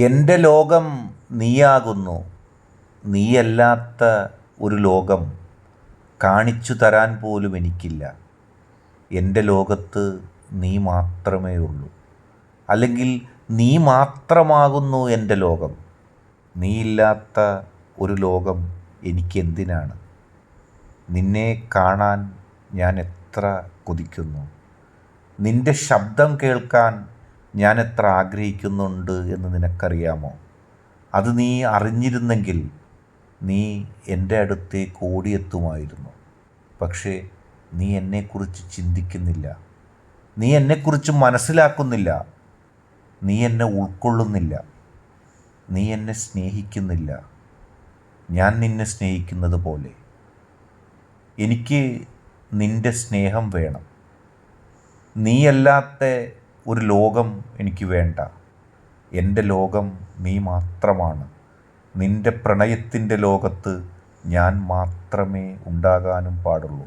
എൻ്റെ ലോകം നീയാകുന്നു. നീയല്ലാത്ത ഒരു ലോകം കാണിച്ചു തരാൻ പോലും എനിക്കില്ല. എൻ്റെ ലോകത്ത് നീ മാത്രമേ ഉള്ളൂ. അല്ലെങ്കിൽ നീ മാത്രമാകുന്നു എൻ്റെ ലോകം. നീയില്ലാത്ത ഒരു ലോകം എനിക്കെന്തിനാണ്? നിന്നെ കാണാൻ ഞാൻ എത്ര കൊതിക്കുന്നു. നിൻ്റെ ശബ്ദം കേൾക്കാൻ ഞാൻ എത്ര ആഗ്രഹിക്കുന്നുണ്ട് എന്ന് നിനക്കറിയാമോ? അത് നീ അറിഞ്ഞിരുന്നെങ്കിൽ നീ എൻ്റെ അടുത്തേക്ക് ഓടിയെത്തുമായിരുന്നു. പക്ഷേ നീ എന്നെക്കുറിച്ച് ചിന്തിക്കുന്നില്ല. നീ എന്നെക്കുറിച്ച് മനസ്സിലാക്കുന്നില്ല. നീ എന്നെ ഉൾക്കൊള്ളുന്നില്ല. നീ എന്നെ സ്നേഹിക്കുന്നില്ല. ഞാൻ നിന്നെ സ്നേഹിക്കുന്നത് പോലെ. എനിക്ക് നിൻ്റെ സ്നേഹം വേണം. നീയല്ലാത്ത ഒരു ലോകം എനിക്ക് വേണ്ട. എൻ്റെ ലോകം നീ മാത്രമാണ്. നിൻ്റെ പ്രണയത്തിൻ്റെ ലോകത്ത് ഞാൻ മാത്രമേ ഉണ്ടാകാനും പാടുള്ളൂ.